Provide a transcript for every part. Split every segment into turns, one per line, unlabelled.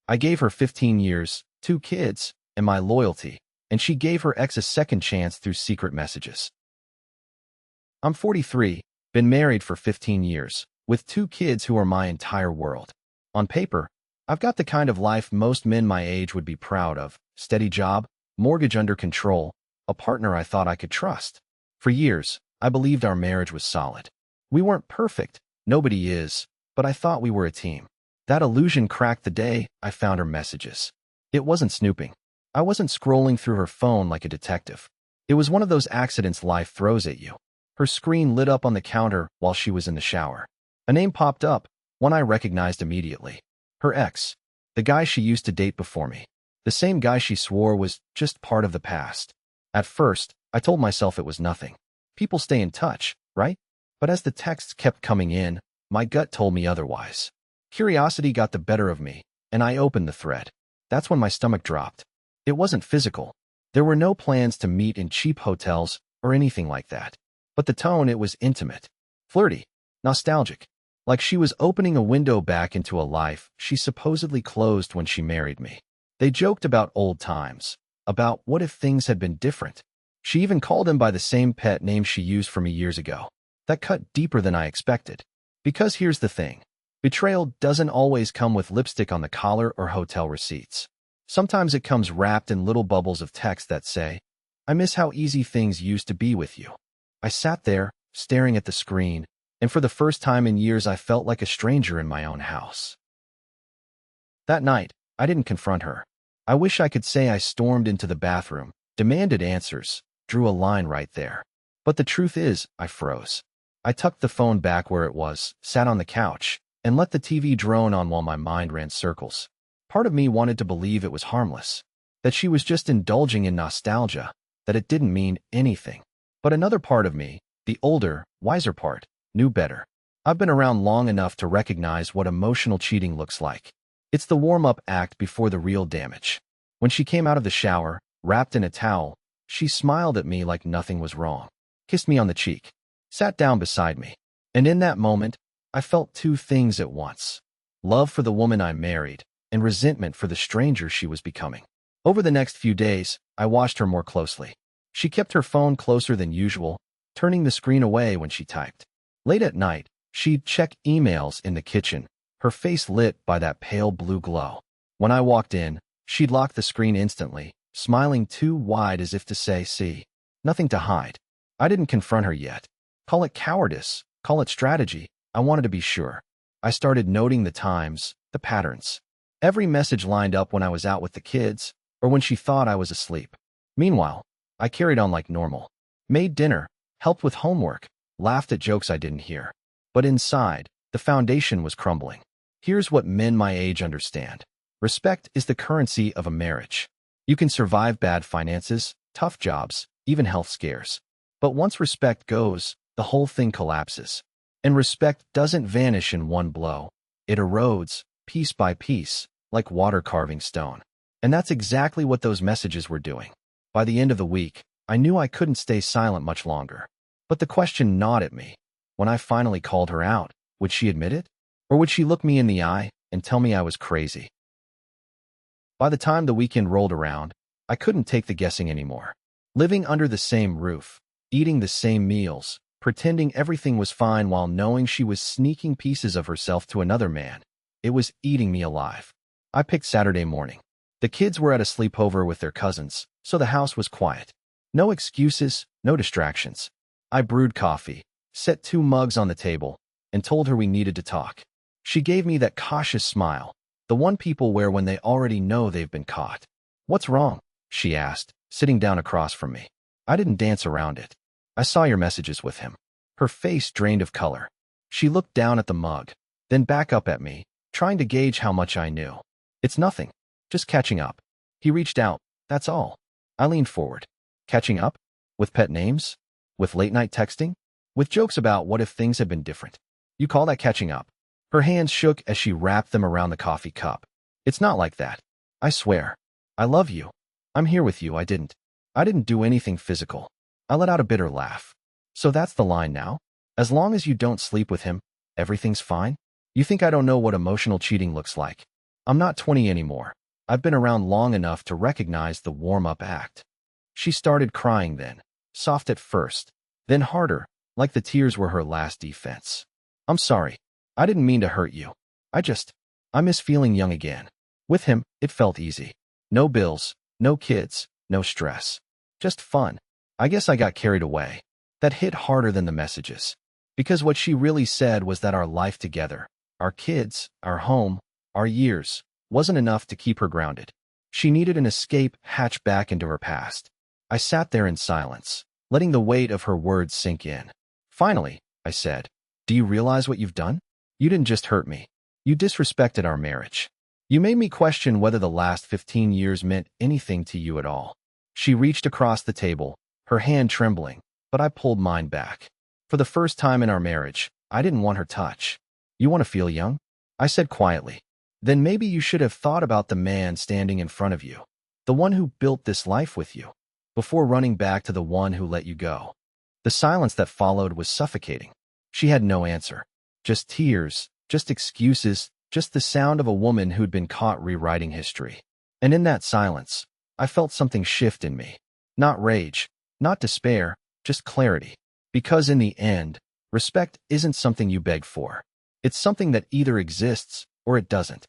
I gave her 15 years, 2 kids, and my loyalty, and she gave her ex a second chance through secret messages. I'm 43, been married for 15 years, with 2 kids who are my entire world. On paper, I've got the kind of life most men my age would be proud of: steady job, mortgage under control, a partner I thought I could trust. For years, I believed our marriage was solid. We weren't perfect, nobody is, but I thought we were a team. That illusion cracked the day I found her messages. It wasn't snooping. I wasn't scrolling through her phone like a detective. It was one of those accidents life throws at you. Her screen lit up on the counter while she was in the shower. A name popped up, one I recognized immediately. Her ex, the guy she used to date before me. The same guy she swore was just part of the past. At first, I told myself it was nothing. People stay in touch, right? But as the texts kept coming in, my gut told me otherwise. Curiosity got the better of me, and I opened the thread. That's when my stomach dropped. It wasn't physical. There were no plans to meet in cheap hotels or anything like that. But the tone, it was intimate, flirty, nostalgic, like she was opening a window back into a life she supposedly closed when she married me. They joked about old times, about what if things had been different. She even called him by the same pet name she used for me years ago. That cut deeper than I expected. Because here's the thing. Betrayal doesn't always come with lipstick on the collar or hotel receipts. Sometimes it comes wrapped in little bubbles of text that say, "I miss how easy things used to be with you." I sat there, staring at the screen, and for the first time in years I felt like a stranger in my own house. That night, I didn't confront her. I wish I could say I stormed into the bathroom, demanded answers, drew a line right there. But the truth is, I froze. I tucked the phone back where it was, sat on the couch, and let the TV drone on while my mind ran circles. Part of me wanted to believe it was harmless, that she was just indulging in nostalgia, that it didn't mean anything. But another part of me, the older, wiser part, knew better. I've been around long enough to recognize what emotional cheating looks like. It's the warm-up act before the real damage. When she came out of the shower, wrapped in a towel, she smiled at me like nothing was wrong, kissed me on the cheek, sat down beside me. And in that moment, I felt 2 things at once: love for the woman I married, and resentment for the stranger she was becoming. Over the next few days, I watched her more closely. She kept her phone closer than usual, turning the screen away when she typed. Late at night, she'd check emails in the kitchen, her face lit by that pale blue glow. When I walked in, she'd lock the screen instantly, smiling too wide as if to say, "See, nothing to hide." I didn't confront her yet. Call it cowardice, call it strategy. I wanted to be sure. I started noting the times, the patterns. Every message lined up when I was out with the kids, or when she thought I was asleep. Meanwhile, I carried on like normal. Made dinner, helped with homework, laughed at jokes I didn't hear. But inside, the foundation was crumbling. Here's what men my age understand. Respect is the currency of a marriage. You can survive bad finances, tough jobs, even health scares. But once respect goes, the whole thing collapses. And respect doesn't vanish in one blow. It erodes, piece by piece, like water carving stone. And that's exactly what those messages were doing. By the end of the week, I knew I couldn't stay silent much longer. But the question gnawed at me. When I finally called her out, would she admit it? Or would she look me in the eye and tell me I was crazy? By the time the weekend rolled around, I couldn't take the guessing anymore. Living under the same roof, eating the same meals, pretending everything was fine while knowing she was sneaking pieces of herself to another man. It was eating me alive. I picked Saturday morning. The kids were at a sleepover with their cousins, so the house was quiet. No excuses, no distractions. I brewed coffee, set 2 mugs on the table, and told her we needed to talk. She gave me that cautious smile, the one people wear when they already know they've been caught. "What's wrong?" she asked, sitting down across from me. I didn't dance around it. "I saw your messages with him." Her face drained of color. She looked down at the mug, then back up at me, trying to gauge how much I knew. "It's nothing. Just catching up. He reached out, that's all." I leaned forward. Catching up? With pet names? With late-night texting? With jokes about what if things had been different? You call that catching up? Her hands shook as she wrapped them around the coffee cup. "It's not like that. I swear. I love you. I'm here with you." I didn't do anything physical. I let out a bitter laugh. "So that's the line now? As long as you don't sleep with him, everything's fine? You think I don't know what emotional cheating looks like?" I'm not 20 anymore. I've been around long enough to recognize the warm-up act. She started crying then, soft at first, then harder, like the tears were her last defense. I'm sorry. I didn't mean to hurt you. I miss feeling young again. With him, it felt easy. No bills, no kids, no stress. Just fun. I guess I got carried away. That hit harder than the messages. Because what she really said was that our life together, our kids, our home, our years, wasn't enough to keep her grounded. She needed an escape hatch back into her past. I sat there in silence, letting the weight of her words sink in. Finally, I said, "Do you realize what you've done? You didn't just hurt me. You disrespected our marriage. You made me question whether the last 15 years meant anything to you at all." She reached across the table, her hand trembling, but I pulled mine back. For the first time in our marriage, I didn't want her touch. "You want to feel young?" I said quietly. "Then maybe you should have thought about the man standing in front of you, the one who built this life with you, before running back to the one who let you go." The silence that followed was suffocating. She had no answer. Just tears, just excuses, just the sound of a woman who'd been caught rewriting history. And in that silence, I felt something shift in me. Not rage, not despair, just clarity. Because in the end, respect isn't something you beg for. It's something that either exists or it doesn't.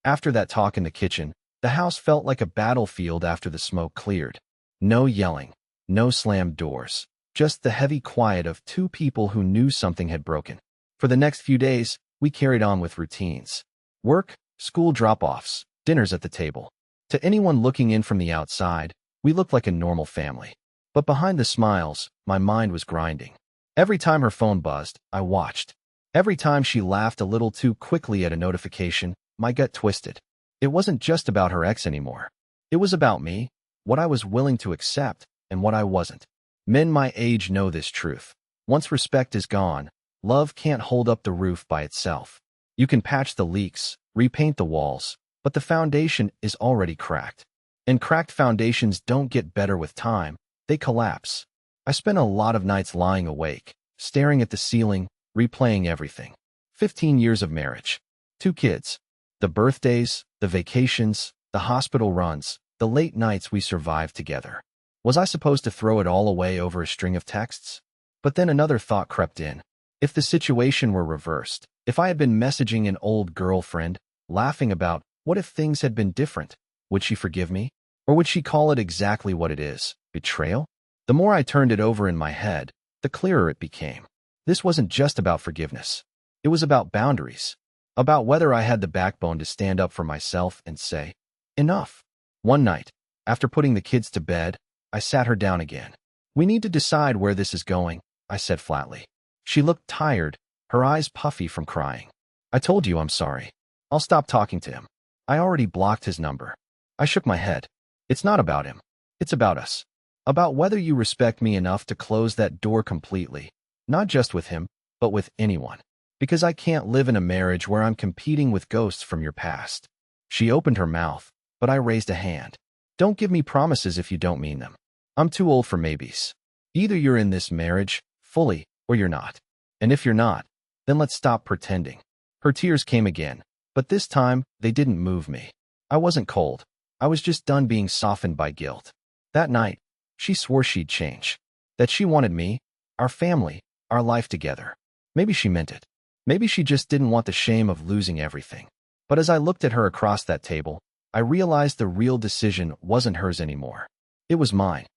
After that talk in the kitchen, the house felt like a battlefield after the smoke cleared. No yelling, no slammed doors, just the heavy quiet of two people who knew something had broken. For the next few days, we carried on with routines. Work, school drop-offs, dinners at the table. To anyone looking in from the outside, we looked like a normal family. But behind the smiles, my mind was grinding. Every time her phone buzzed, I watched. Every time she laughed a little too quickly at a notification, my gut twisted. It wasn't just about her ex anymore. It was about me, what I was willing to accept, and what I wasn't. Men my age know this truth. Once respect is gone, love can't hold up the roof by itself. You can patch the leaks, repaint the walls, but the foundation is already cracked. And cracked foundations don't get better with time, they collapse. I spent a lot of nights lying awake, staring at the ceiling, replaying everything. 15 years of marriage. 2 kids. The birthdays, the vacations, the hospital runs, the late nights we survived together. Was I supposed to throw it all away over a string of texts? But then another thought crept in. If the situation were reversed, if I had been messaging an old girlfriend, laughing about, what if things had been different? Would she forgive me? Or would she call it exactly what it is, betrayal? The more I turned it over in my head, the clearer it became. This wasn't just about forgiveness. It was about boundaries. About whether I had the backbone to stand up for myself and say, enough. One night, after putting the kids to bed, I sat her down again. "We need to decide where this is going," I said flatly. She looked tired, her eyes puffy from crying. "I told you I'm sorry. I'll stop talking to him. I already blocked his number." I shook my head. "It's not about him. It's about us. About whether you respect me enough to close that door completely, not just with him, but with anyone. Because I can't live in a marriage where I'm competing with ghosts from your past." She opened her mouth, but I raised a hand. "Don't give me promises if you don't mean them. I'm too old for maybes. Either you're in this marriage, fully, or you're not. And if you're not, then let's stop pretending." Her tears came again, but this time, they didn't move me. I wasn't cold. I was just done being softened by guilt. That night, she swore she'd change. That she wanted me, our family, our life together. Maybe she meant it. Maybe she just didn't want the shame of losing everything. But as I looked at her across that table, I realized the real decision wasn't hers anymore. It was mine.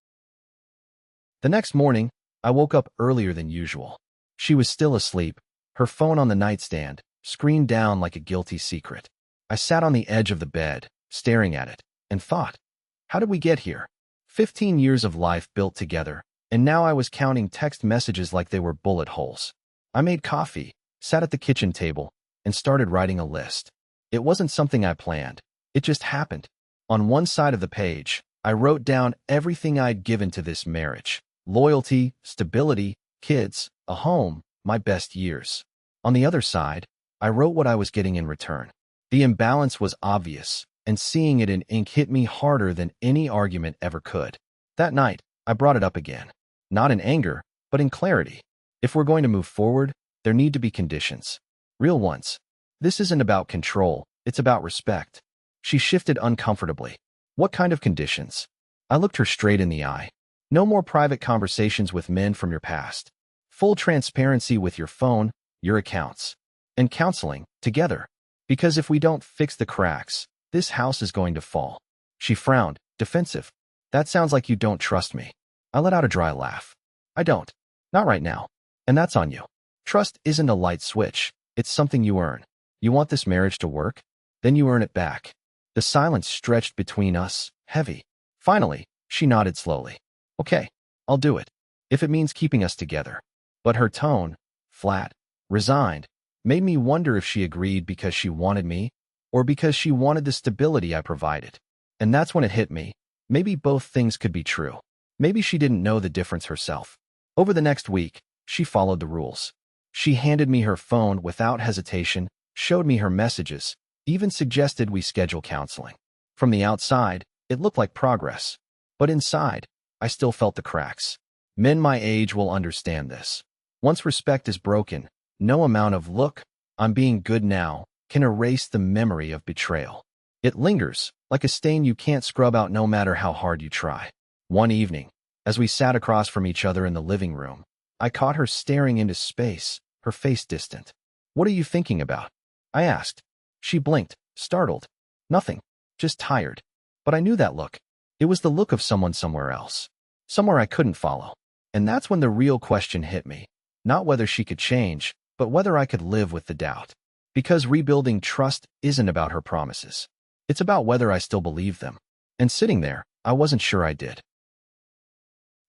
The next morning, I woke up earlier than usual. She was still asleep, her phone on the nightstand, screen down like a guilty secret. I sat on the edge of the bed, staring at it, and thought, how did we get here? 15 years of life built together, and now I was counting text messages like they were bullet holes. I made coffee, sat at the kitchen table, and started writing a list. It wasn't something I planned. It just happened. On one side of the page, I wrote down everything I'd given to this marriage. Loyalty, stability, kids, a home, my best years. On the other side, I wrote what I was getting in return. The imbalance was obvious, and seeing it in ink hit me harder than any argument ever could. That night, I brought it up again. Not in anger, but in clarity. If we're going to move forward, there need to be conditions. Real ones. This isn't about control, It's about respect. She shifted uncomfortably. What kind of conditions? I looked her straight in the eye. No more private conversations with men from your past. Full transparency with your phone, your accounts, and counseling together. Because if we don't fix the cracks, this house is going to fall. She frowned, defensive. That sounds like you don't trust me. I let out a dry laugh. I don't. Not right now. And that's on you. Trust isn't a light switch. It's something you earn. You want this marriage to work? Then you earn it back. The silence stretched between us, heavy. Finally, she nodded slowly. Okay, I'll do it. If it means keeping us together. But her tone, flat, resigned, made me wonder if she agreed because she wanted me, or because she wanted the stability I provided. And that's when it hit me. Maybe both things could be true. Maybe she didn't know the difference herself. Over the next week, she followed the rules. She handed me her phone without hesitation, showed me her messages, even suggested we schedule counseling. From the outside, it looked like progress. But inside, I still felt the cracks. Men my age will understand this. Once respect is broken, no amount of "look, I'm being good now" can erase the memory of betrayal. It lingers, like a stain you can't scrub out no matter how hard you try. One evening, as we sat across from each other in the living room, I caught her staring into space, her face distant. "What are you thinking about?" I asked. She blinked, startled. "Nothing, just tired." But I knew that look. It was the look of someone somewhere else. Somewhere I couldn't follow. And that's when the real question hit me. Not whether she could change, but whether I could live with the doubt. Because rebuilding trust isn't about her promises. It's about whether I still believe them. And sitting there, I wasn't sure I did.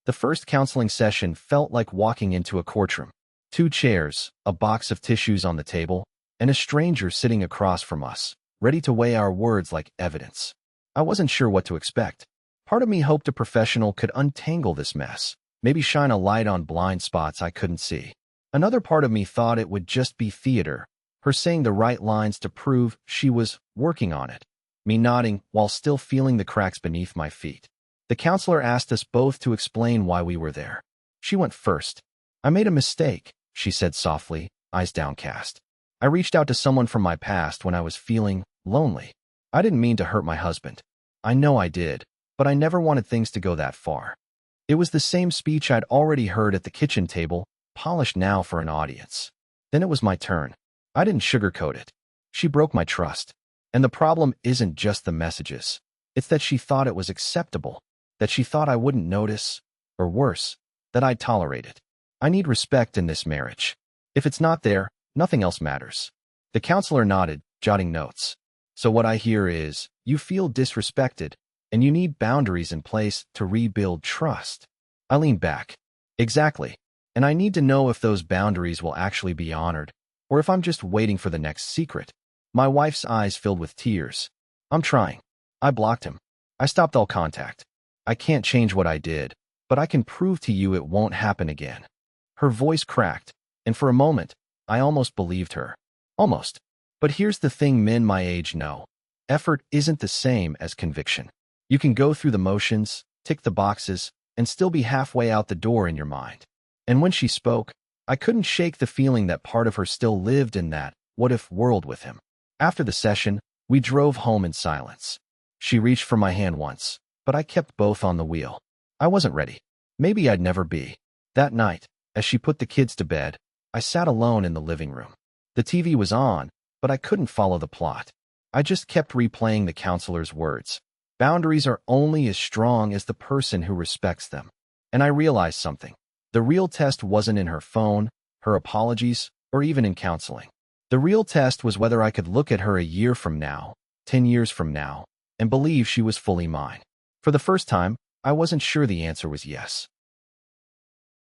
The first counseling session felt like walking into a courtroom. 2 chairs, a box of tissues on the table, and a stranger sitting across from us, ready to weigh our words like evidence. I wasn't sure what to expect. Part of me hoped a professional could untangle this mess, maybe shine a light on blind spots I couldn't see. Another part of me thought it would just be theater, her saying the right lines to prove she was working on it, me nodding while still feeling the cracks beneath my feet. The counselor asked us both to explain why we were there. She went first. "I made a mistake," she said softly, eyes downcast. "I reached out to someone from my past when I was feeling lonely. I didn't mean to hurt my husband. I know I did, but I never wanted things to go that far." It was the same speech I'd already heard at the kitchen table, polished now for an audience. Then it was my turn. I didn't sugarcoat it. She broke my trust. And the problem isn't just the messages. It's that she thought it was acceptable, that she thought I wouldn't notice, or worse, that I'd tolerate it. I need respect in this marriage. If it's not there, nothing else matters. The counselor nodded, jotting notes. "So what I hear is, you feel disrespected, and you need boundaries in place to rebuild trust." I leaned back. Exactly. And I need to know if those boundaries will actually be honored, or if I'm just waiting for the next secret. My wife's eyes filled with tears. "I'm trying." I blocked him. I stopped all contact. "I can't change what I did, but I can prove to you it won't happen again." Her voice cracked, and for a moment, I almost believed her. Almost. But here's the thing men my age know. Effort isn't the same as conviction. You can go through the motions, tick the boxes, and still be halfway out the door in your mind. And when she spoke, I couldn't shake the feeling that part of her still lived in that what-if world with him. After the session, we drove home in silence. She reached for my hand once, but I kept both on the wheel. I wasn't ready. Maybe I'd never be. That night, as she put the kids to bed, I sat alone in the living room. The TV was on, but I couldn't follow the plot. I just kept replaying the counselor's words. Boundaries are only as strong as the person who respects them. And I realized something. The real test wasn't in her phone, her apologies, or even in counseling. The real test was whether I could look at her a year from now, 10 years from now, and believe she was fully mine. For the first time, I wasn't sure the answer was yes.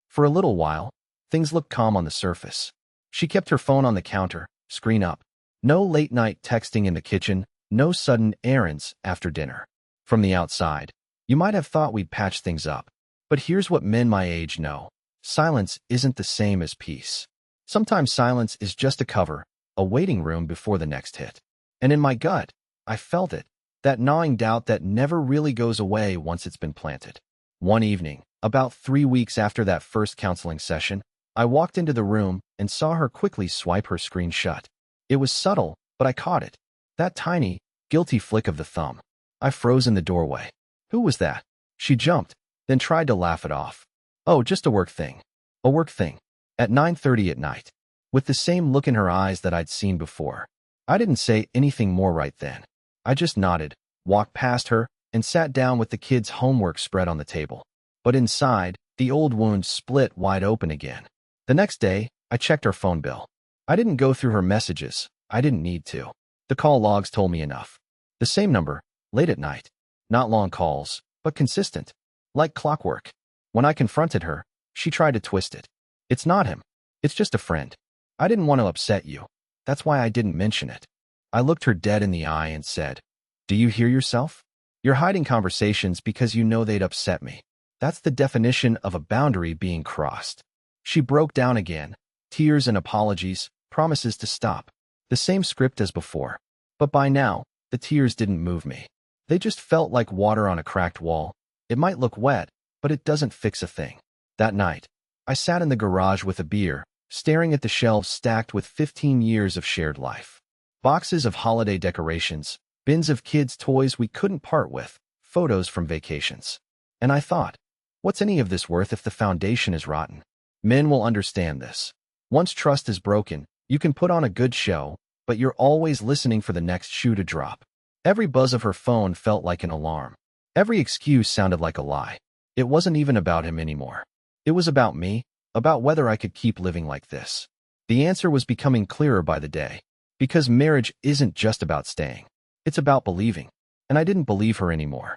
For a little while, things looked calm on the surface. She kept her phone on the counter, screen up. No late-night texting in the kitchen, no sudden errands after dinner. From the outside, you might have thought we'd patched things up. But here's what men my age know. Silence isn't the same as peace. Sometimes silence is just a cover, a waiting room before the next hit. And in my gut, I felt it, that gnawing doubt that never really goes away once it's been planted. One evening, about 3 weeks after that first counseling session, I walked into the room and saw her quickly swipe her screen shut. It was subtle, but I caught it. That tiny, guilty flick of the thumb. I froze in the doorway. Who was that? She jumped, then tried to laugh it off. Oh, just a work thing. A work thing. At 9:30 at night. With the same look in her eyes that I'd seen before. I didn't say anything more right then. I just nodded, walked past her, and sat down with the kids' homework spread on the table. But inside, the old wound split wide open again. The next day, I checked her phone bill. I didn't go through her messages. I didn't need to. The call logs told me enough. The same number, late at night. Not long calls, but consistent. Like clockwork. When I confronted her, she tried to twist it. It's not him. It's just a friend. I didn't want to upset you. That's why I didn't mention it. I looked her dead in the eye and said, "Do you hear yourself? You're hiding conversations because you know they'd upset me. That's the definition of a boundary being crossed." She broke down again. Tears and apologies, promises to stop. The same script as before. But by now, the tears didn't move me. They just felt like water on a cracked wall. It might look wet, but it doesn't fix a thing. That night, I sat in the garage with a beer, staring at the shelves stacked with 15 years of shared life. Boxes of holiday decorations, bins of kids' toys we couldn't part with, photos from vacations. And I thought, what's any of this worth if the foundation is rotten? Men will understand this. Once trust is broken, you can put on a good show, but you're always listening for the next shoe to drop. Every buzz of her phone felt like an alarm. Every excuse sounded like a lie. It wasn't even about him anymore. It was about me, about whether I could keep living like this. The answer was becoming clearer by the day. Because marriage isn't just about staying. It's about believing. And I didn't believe her anymore.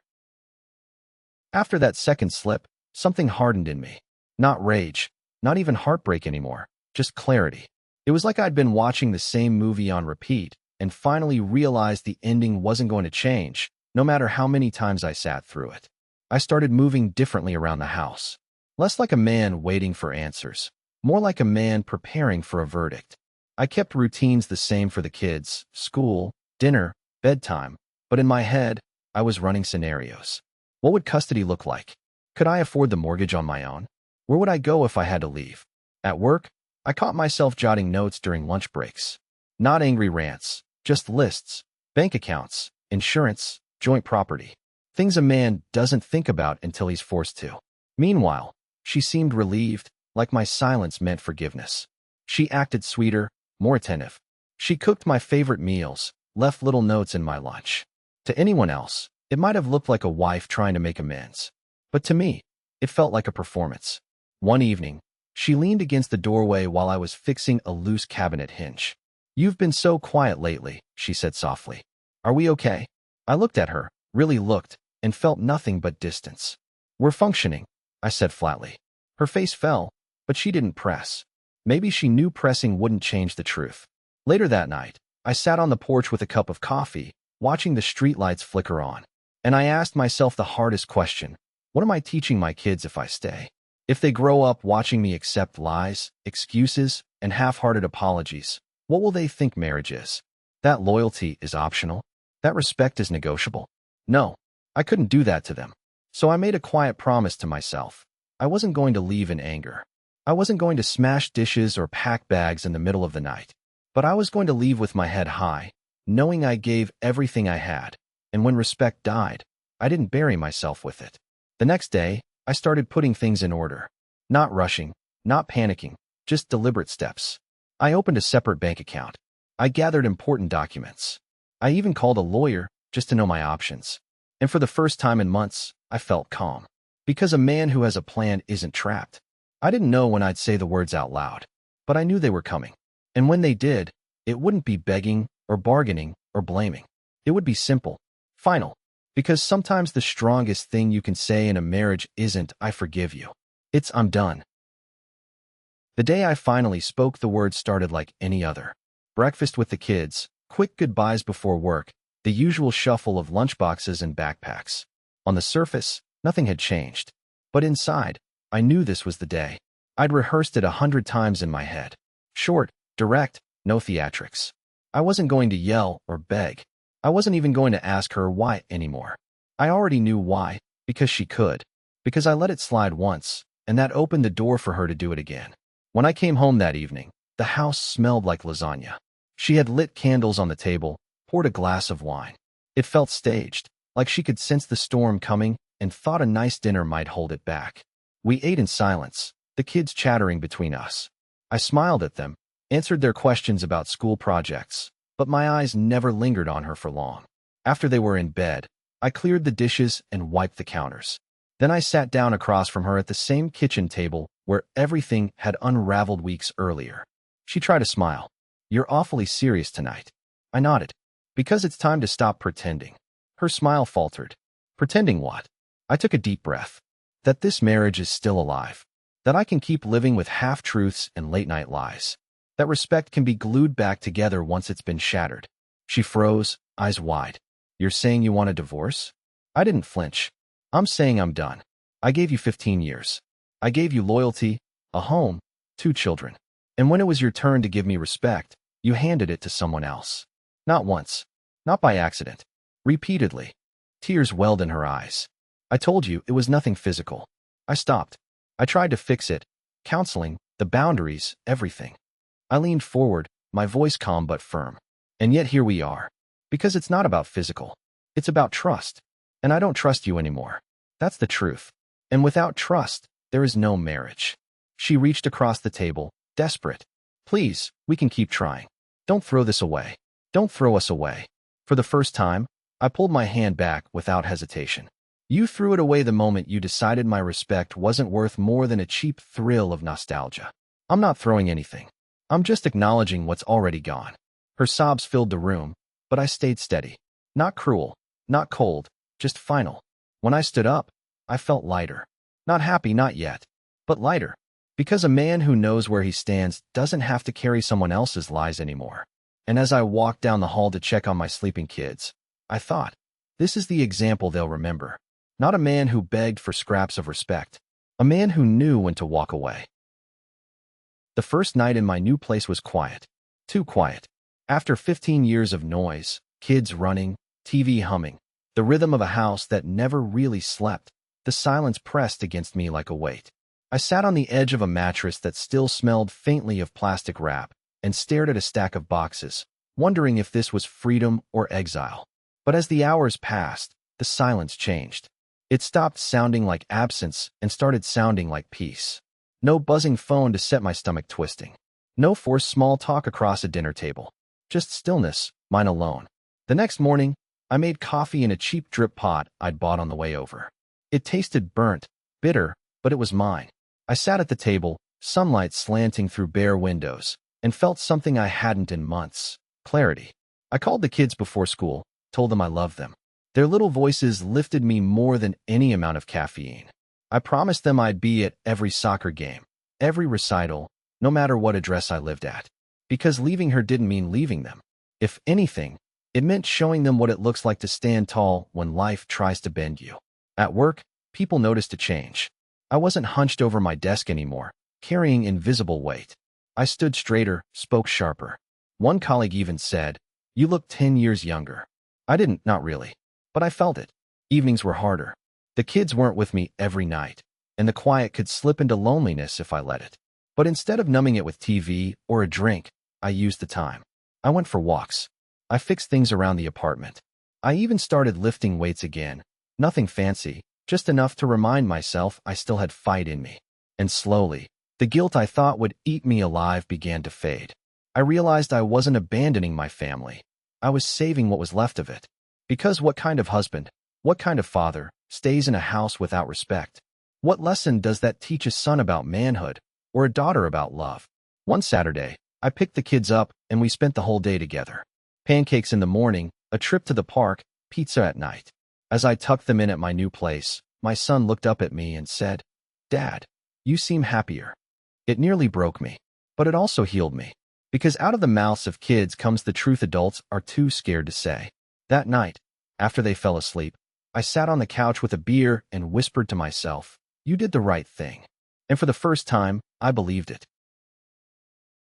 After that second slip, something hardened in me. Not rage, not even heartbreak anymore, just clarity. It was like I'd been watching the same movie on repeat and finally realized the ending wasn't going to change, no matter how many times I sat through it. I started moving differently around the house. Less like a man waiting for answers, more like a man preparing for a verdict. I kept routines the same for the kids, school, dinner, bedtime, but in my head, I was running scenarios. What would custody look like? Could I afford the mortgage on my own? Where would I go if I had to leave? At work, I caught myself jotting notes during lunch breaks. Not angry rants, just lists, bank accounts, insurance, joint property. Things a man doesn't think about until he's forced to. Meanwhile, she seemed relieved, like my silence meant forgiveness. She acted sweeter, more attentive. She cooked my favorite meals, left little notes in my lunch. To anyone else, it might have looked like a wife trying to make amends. But to me, it felt like a performance. One evening, she leaned against the doorway while I was fixing a loose cabinet hinge. "You've been so quiet lately," she said softly. "Are we okay?" I looked at her, really looked, and felt nothing but distance. "We're functioning," I said flatly. Her face fell, but she didn't press. Maybe she knew pressing wouldn't change the truth. Later that night, I sat on the porch with a cup of coffee, watching the streetlights flicker on. And I asked myself the hardest question. What am I teaching my kids if I stay? If they grow up watching me accept lies, excuses, and half-hearted apologies, what will they think marriage is? That loyalty is optional? That respect is negotiable? No, I couldn't do that to them. So I made a quiet promise to myself. I wasn't going to leave in anger. I wasn't going to smash dishes or pack bags in the middle of the night. But I was going to leave with my head high, knowing I gave everything I had. And when respect died, I didn't bury myself with it. The next day, I started putting things in order. Not rushing, not panicking, just deliberate steps. I opened a separate bank account. I gathered important documents. I even called a lawyer just to know my options. And for the first time in months, I felt calm. Because a man who has a plan isn't trapped. I didn't know when I'd say the words out loud, but I knew they were coming. And when they did, it wouldn't be begging or bargaining or blaming. It would be simple, final. Because sometimes the strongest thing you can say in a marriage isn't, "I forgive you." It's, "I'm done." The day I finally spoke, the words started like any other. Breakfast with the kids, quick goodbyes before work, the usual shuffle of lunchboxes and backpacks. On the surface, nothing had changed. But inside, I knew this was the day. I'd rehearsed it 100 times in my head. Short, direct, no theatrics. I wasn't going to yell or beg. I wasn't even going to ask her why anymore. I already knew why, because she could. Because I let it slide once, and that opened the door for her to do it again. When I came home that evening, the house smelled like lasagna. She had lit candles on the table, poured a glass of wine. It felt staged, like she could sense the storm coming and thought a nice dinner might hold it back. We ate in silence, the kids chattering between us. I smiled at them, answered their questions about school projects, but my eyes never lingered on her for long. After they were in bed, I cleared the dishes and wiped the counters. Then I sat down across from her at the same kitchen table where everything had unraveled weeks earlier. She tried to smile. "You're awfully serious tonight." I nodded. "Because it's time to stop pretending." Her smile faltered. "Pretending what?" I took a deep breath. "That this marriage is still alive. That I can keep living with half-truths and late-night lies. That respect can be glued back together once it's been shattered." She froze, eyes wide. "You're saying you want a divorce?" I didn't flinch. "I'm saying I'm done. I gave you 15 years. I gave you loyalty, a home, 2 children. And when it was your turn to give me respect, you handed it to someone else. Not once. Not by accident. Repeatedly." Tears welled in her eyes. "I told you it was nothing physical." I stopped. I tried to fix it. Counseling, the boundaries, everything. I leaned forward, my voice calm but firm. "And yet here we are. Because it's not about physical. It's about trust. And I don't trust you anymore. That's the truth. And without trust, there is no marriage." She reached across the table, desperate. "Please, we can keep trying. Don't throw this away. Don't throw us away." For the first time, I pulled my hand back without hesitation. "You threw it away the moment you decided my respect wasn't worth more than a cheap thrill of nostalgia." "I'm not throwing anything. I'm just acknowledging what's already gone." Her sobs filled the room, but I stayed steady. Not cruel, not cold, just final. When I stood up, I felt lighter. Not happy, not yet, but lighter. Because a man who knows where he stands doesn't have to carry someone else's lies anymore. And as I walked down the hall to check on my sleeping kids, I thought, this is the example they'll remember. Not a man who begged for scraps of respect. A man who knew when to walk away. The first night in my new place was quiet. Too quiet. After 15 years of noise, kids running, TV humming, the rhythm of a house that never really slept, the silence pressed against me like a weight. I sat on the edge of a mattress that still smelled faintly of plastic wrap and stared at a stack of boxes, wondering if this was freedom or exile. But as the hours passed, the silence changed. It stopped sounding like absence and started sounding like peace. No buzzing phone to set my stomach twisting. No forced small talk across a dinner table. Just stillness, mine alone. The next morning, I made coffee in a cheap drip pot I'd bought on the way over. It tasted burnt, bitter, but it was mine. I sat at the table, sunlight slanting through bare windows, and felt something I hadn't in months: clarity. I called the kids before school, told them I loved them. Their little voices lifted me more than any amount of caffeine. I promised them I'd be at every soccer game, every recital, no matter what address I lived at. Because leaving her didn't mean leaving them. If anything, it meant showing them what it looks like to stand tall when life tries to bend you. At work, people noticed a change. I wasn't hunched over my desk anymore, carrying invisible weight. I stood straighter, spoke sharper. One colleague even said, "You look 10 years younger." I didn't, not really. But I felt it. Evenings were harder. The kids weren't with me every night, and the quiet could slip into loneliness if I let it. But instead of numbing it with TV or a drink, I used the time. I went for walks. I fixed things around the apartment. I even started lifting weights again. Nothing fancy, just enough to remind myself I still had fight in me. And slowly, the guilt I thought would eat me alive began to fade. I realized I wasn't abandoning my family. I was saving what was left of it. Because what kind of husband, what kind of father, stays in a house without respect? What lesson does that teach a son about manhood, or a daughter about love? One Saturday, I picked the kids up and we spent the whole day together. Pancakes in the morning, a trip to the park, pizza at night. As I tucked them in at my new place, my son looked up at me and said, "Dad, you seem happier." It nearly broke me, but it also healed me. Because out of the mouths of kids comes the truth adults are too scared to say. That night, after they fell asleep, I sat on the couch with a beer and whispered to myself, "You did the right thing." And for the first time, I believed it.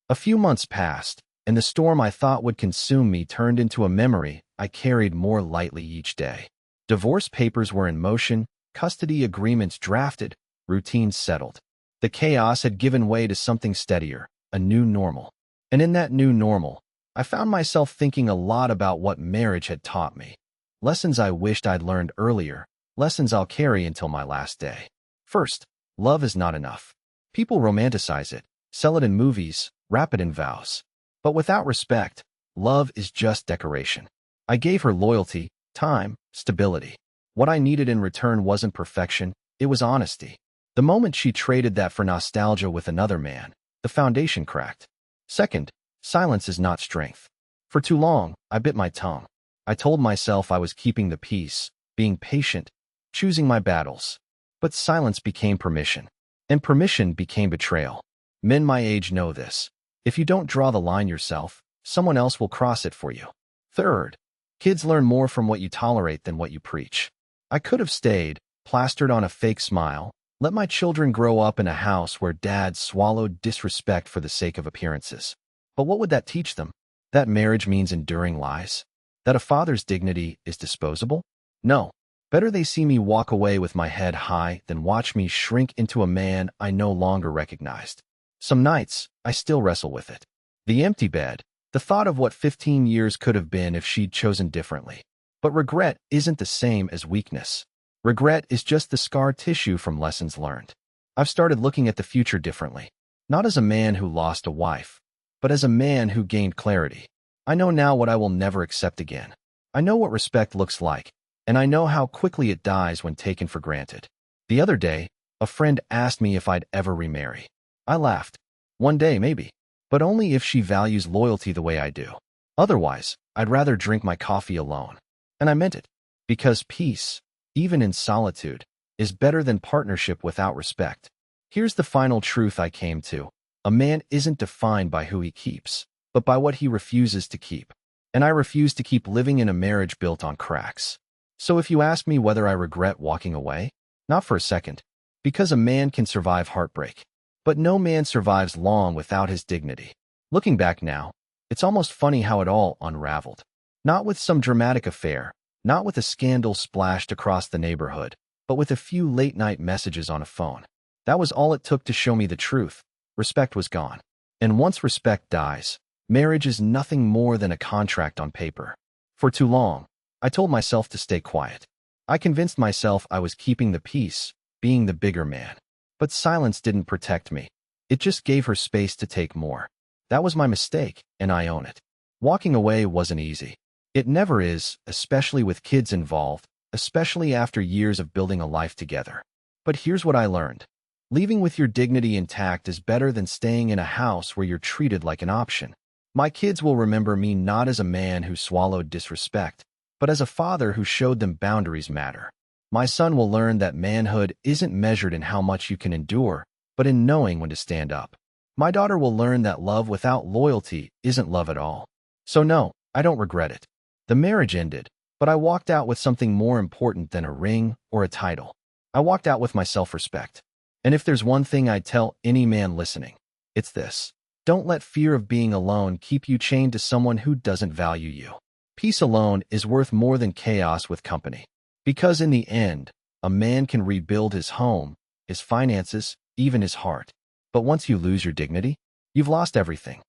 A few months passed, and the storm I thought would consume me turned into a memory I carried more lightly each day. Divorce papers were in motion, custody agreements drafted, routines settled. The chaos had given way to something steadier, a new normal. And in that new normal, I found myself thinking a lot about what marriage had taught me. Lessons I wished I'd learned earlier, lessons I'll carry until my last day. First, love is not enough. People romanticize it, sell it in movies, wrap it in vows. But without respect, love is just decoration. I gave her loyalty, time, stability. What I needed in return wasn't perfection, it was honesty. The moment she traded that for nostalgia with another man, the foundation cracked. Second, silence is not strength. For too long, I bit my tongue. I told myself I was keeping the peace, being patient, choosing my battles. But silence became permission. And permission became betrayal. Men my age know this. If you don't draw the line yourself, someone else will cross it for you. Third, kids learn more from what you tolerate than what you preach. I could have stayed, plastered on a fake smile, let my children grow up in a house where dad swallowed disrespect for the sake of appearances. But what would that teach them? That marriage means enduring lies? That a father's dignity is disposable? No. Better they see me walk away with my head high than watch me shrink into a man I no longer recognized. Some nights, I still wrestle with it. The empty bed, the thought of what 15 years could have been if she'd chosen differently. But regret isn't the same as weakness. Regret is just the scar tissue from lessons learned. I've started looking at the future differently. Not as a man who lost a wife, but as a man who gained clarity. I know now what I will never accept again. I know what respect looks like, and I know how quickly it dies when taken for granted. The other day, a friend asked me if I'd ever remarry. I laughed. One day, maybe. But only if she values loyalty the way I do. Otherwise, I'd rather drink my coffee alone. And I meant it. Because peace, even in solitude, is better than partnership without respect. Here's the final truth I came to. A man isn't defined by who he keeps, but by what he refuses to keep. And I refuse to keep living in a marriage built on cracks. So if you ask me whether I regret walking away, not for a second, because a man can survive heartbreak. But no man survives long without his dignity. Looking back now, it's almost funny how it all unraveled. Not with some dramatic affair, not with a scandal splashed across the neighborhood, but with a few late-night messages on a phone. That was all it took to show me the truth. Respect was gone. And once respect dies, marriage is nothing more than a contract on paper. For too long, I told myself to stay quiet. I convinced myself I was keeping the peace, being the bigger man. But silence didn't protect me. It just gave her space to take more. That was my mistake, and I own it. Walking away wasn't easy. It never is, especially with kids involved, especially after years of building a life together. But here's what I learned. Leaving with your dignity intact is better than staying in a house where you're treated like an option. My kids will remember me not as a man who swallowed disrespect, but as a father who showed them boundaries matter. My son will learn that manhood isn't measured in how much you can endure, but in knowing when to stand up. My daughter will learn that love without loyalty isn't love at all. So no, I don't regret it. The marriage ended, but I walked out with something more important than a ring or a title. I walked out with my self-respect. And if there's one thing I'd tell any man listening, it's this. Don't let fear of being alone keep you chained to someone who doesn't value you. Peace alone is worth more than chaos with company. Because in the end, a man can rebuild his home, his finances, even his heart. But once you lose your dignity, you've lost everything.